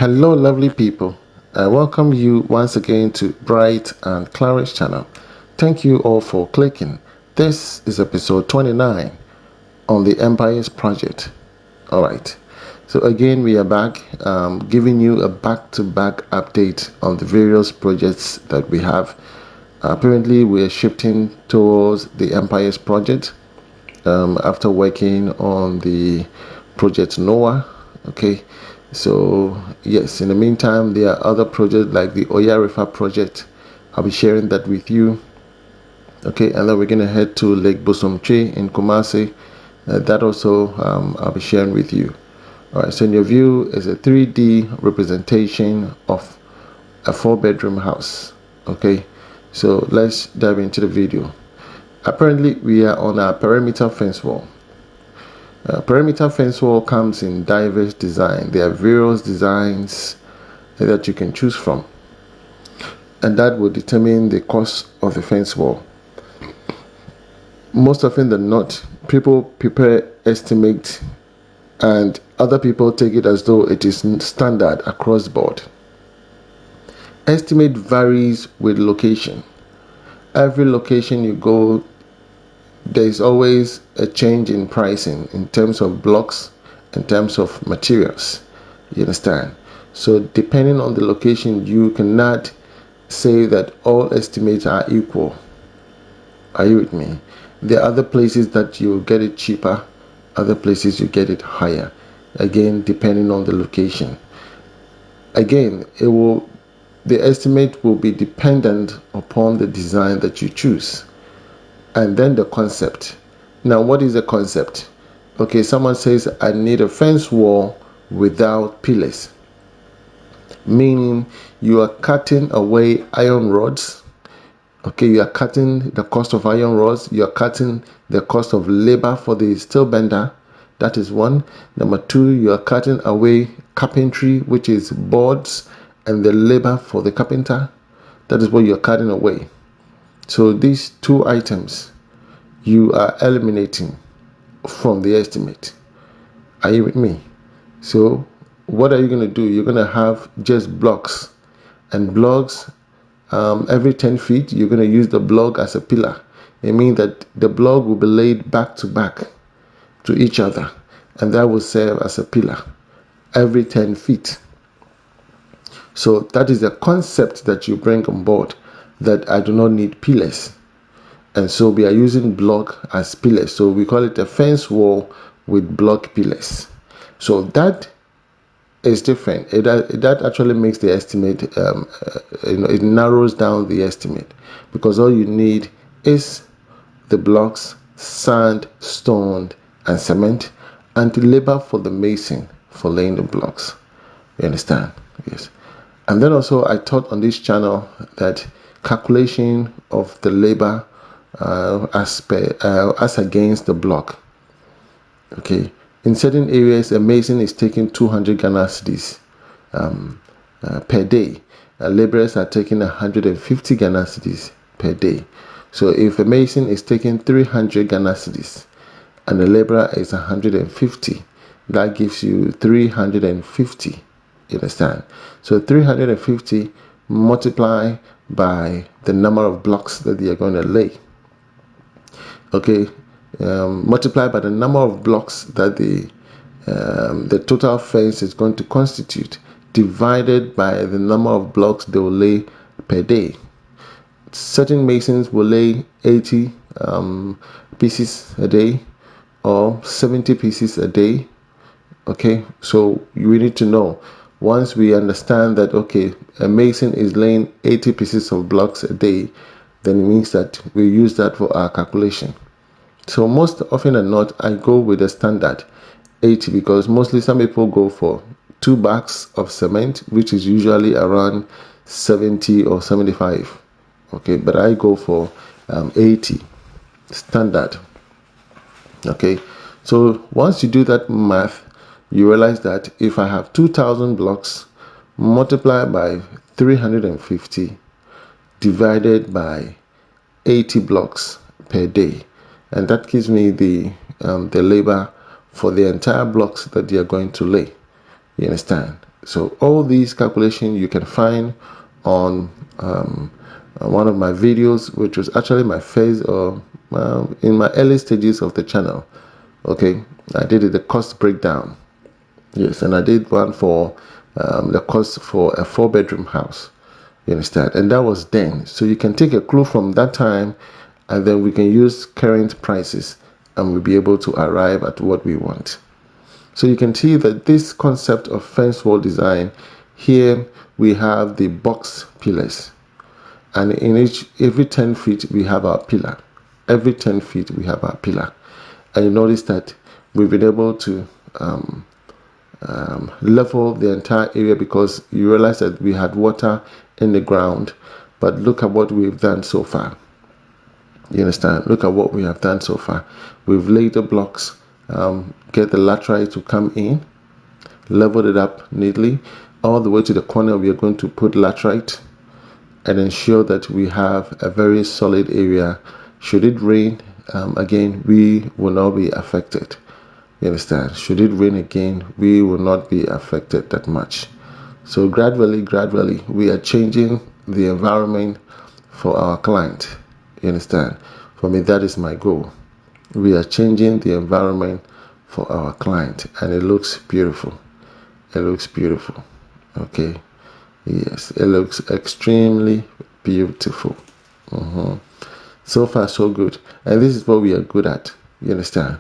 Hello, lovely people. I welcome you once again to Bright and Clara's channel. Thank you all for clicking. This is episode 29 on the Empire's project. All right. So again, we are back giving you a back-to-back update on the various projects that we have. Apparently, we are shifting towards the Empire's project after working on the project Noah. Okay, so yes, in the meantime, there are other projects like the Oya River project. I'll be sharing that with you. Okay, and then we're gonna head to Lake Bosomche in Kumasi. That also I'll be sharing with you. All right, so in your view is a 3D representation of a 4-bedroom house. Okay, so let's dive into the video. Apparently, we are on a perimeter fence wall. Perimeter fence wall comes in diverse design. There are various designs that you can choose from, and that will determine the cost of the fence wall. Most often than not, people prepare estimate, and other people take it as though it is standard across board. Estimate varies with location. Every location you go, there is always a change in pricing in terms of blocks, in terms of materials. You understand? So depending on the location, you cannot say that all estimates are equal. Are you with me? There are other places that you get it cheaper, other places you get it higher. Again, depending on the location. Again, the estimate will be dependent upon the design that you choose. And then the concept. Now, what is the concept? Okay, someone says, I need a fence wall without pillars. Meaning you are cutting away iron rods. Okay, you are cutting the cost of iron rods. You are cutting the cost of labor for the steel bender. That is one. Number two, you are cutting away carpentry, which is boards and the labor for the carpenter. That is what you are cutting away. So these two items you are eliminating from the estimate. Are you with me? So what are you going to do? You're going to have just blocks, and blocks every 10 feet you're going to use the block as a pillar. It means that the block will be laid back to back to each other, and that will serve as a pillar every 10 feet. So that is the concept that you bring on board, that I do not need pillars. And so we are using block as pillars. So we call it a fence wall with block pillars. So that is different. That actually makes the estimate, it narrows down the estimate, because all you need is the blocks, sand, stone, and cement, and the labor for the mason for laying the blocks. You understand? Yes. And then also I taught on this channel that calculation of the labor as against the block. Okay, in certain areas a mason is taking 200 Ghana cedis per day. Laborers are taking 150 Ghana cedis per day. So if a mason is taking 300 Ghana cedis and the laborer is 150, that gives you 350. You understand? So 350 multiply by the number of blocks that they are going to lay. Okay, multiply by the number of blocks that the total fence is going to constitute, divided by the number of blocks they will lay per day. Certain masons will lay 80 pieces a day or 70 pieces a day. Okay, so we need to know, once we understand that, okay, a mason is laying 80 pieces of blocks a day, then it means that we use that for our calculation. So most often than not, I go with the standard 80, because mostly some people go for 2 bags of cement, which is usually around 70 or 75. Okay, but I go for 80 standard. Okay, so once you do that math, you realize that if I have 2,000 blocks multiplied by 350 divided by 80 blocks per day, and that gives me the labor for the entire blocks that they are going to lay. You understand? So all these calculations you can find on one of my videos, which was actually my first or in my early stages of the channel. Okay, I did it, the cost breakdown. Yes, and I did one for the cost for a 4-bedroom house. You understand? And that was then. So you can take a clue from that time, and then we can use current prices, and we'll be able to arrive at what we want. So you can see that this concept of fence wall design, here we have the box pillars, and in every 10 feet we have our pillar. Every 10 feet we have our pillar, and you notice that we've been able to level the entire area, because you realize that we had water in the ground. But look at what we've done so far. You understand? Look at what we have done so far. We've laid the blocks, get the laterite to come in, leveled it up neatly all the way to the corner. We are going to put laterite and ensure that we have a very solid area. Should it rain again, we will not be affected. You understand? Should it rain again, we will not be affected that much. So gradually, we are changing the environment for our client. You understand? For me, that is my goal. We are changing the environment for our client, and it looks beautiful. It looks beautiful. Okay. Yes, it looks extremely beautiful. So far, so good. And this is what we are good at. You understand?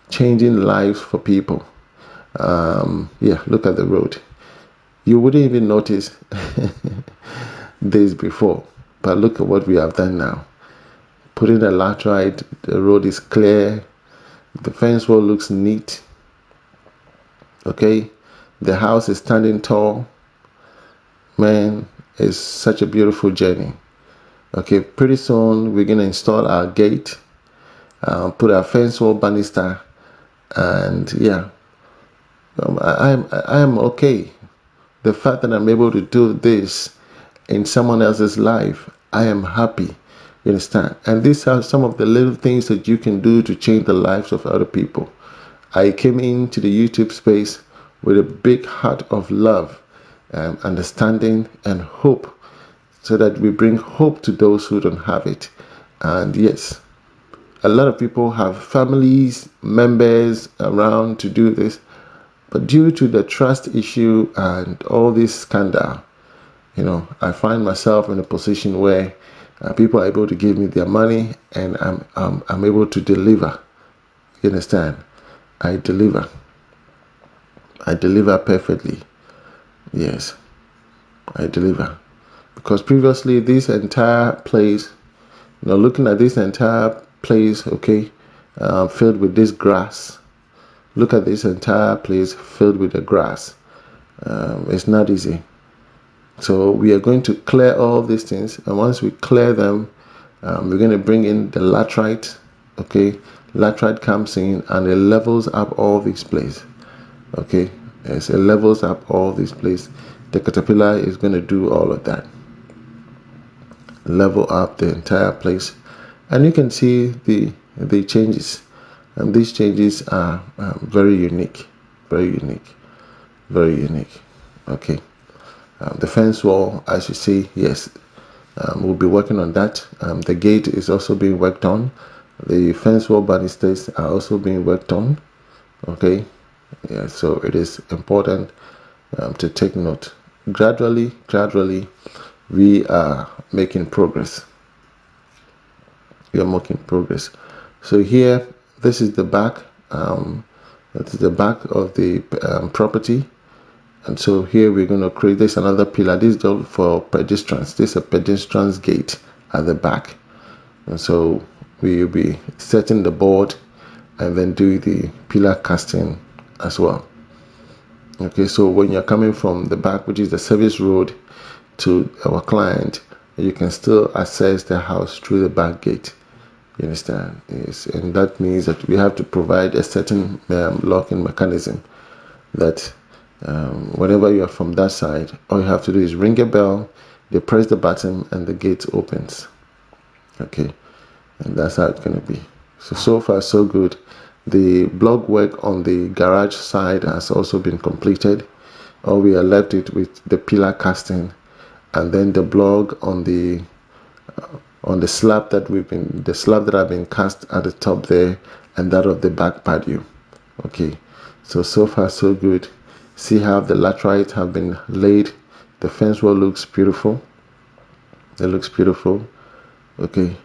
Changing lives for people. Yeah, look at the road. You wouldn't even notice this before, but look at what we have done now. Putting the laterite, the road is clear, the fence wall looks neat. Okay, the house is standing tall. Man, it's such a beautiful journey. Okay, pretty soon we're gonna install our gate, put our fence wall banister, and yeah, I am okay. The fact that I'm able to do this in someone else's life, I am happy. You understand? And these are some of the little things that you can do to change the lives of other people. I came into the YouTube space with a big heart of love, understanding, and hope, so that we bring hope to those who don't have it. And yes, a lot of people have families, members around to do this, but due to the trust issue and all this scandal, I find myself in a position where people are able to give me their money, and I'm able to deliver. You understand? I deliver. I deliver perfectly. Yes, I deliver. Because previously, this entire place, looking at this entire place, okay, filled with this grass. Look at this entire place filled with the grass. It's not easy. So we are going to clear all these things, and once we clear them, we're going to bring in the laterite. Okay, laterite comes in and it levels up all these places. Okay, yes, it levels up all these places. The caterpillar is going to do all of that, level up the entire place, and you can see the changes. And these changes are very unique, very unique, very unique. Okay. The fence wall, as you see, yes, we'll be working on that. The gate is also being worked on. The fence wall banisters are also being worked on. Okay, yeah, so it is important to take note. Gradually, we are making progress. We are making progress. So here, this is the back. That is the back of the property. And so here we're going to create this another pillar. This is for pedestrians. This is a pedestrians gate at the back. And so we will be setting the board and then do the pillar casting as well. Okay, so when you're coming from the back, which is the service road, to our client, you can still access the house through the back gate. You understand? Yes, and that means that we have to provide a certain locking mechanism that whenever you are from that side, all you have to do is ring a bell, they press the button, and the gate opens. Okay, and that's how it's going to be. So far, so good. The block work on the garage side has also been completed. All we are left with the pillar casting, and then the block on the slab that I've been cast at the top there, and that of the back patio. Okay, so far so good. See how the laterite have been laid. The fence wall looks beautiful. It looks beautiful. Okay,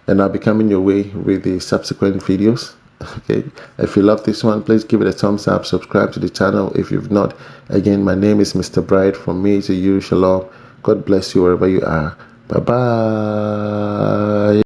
and I'll be coming your way with the subsequent videos. Okay, if you love this one, please give it a thumbs up, subscribe to the channel if you've not. Again, my name is Mr. Bright. From me to you, shalom. God bless you wherever you are. Bye bye.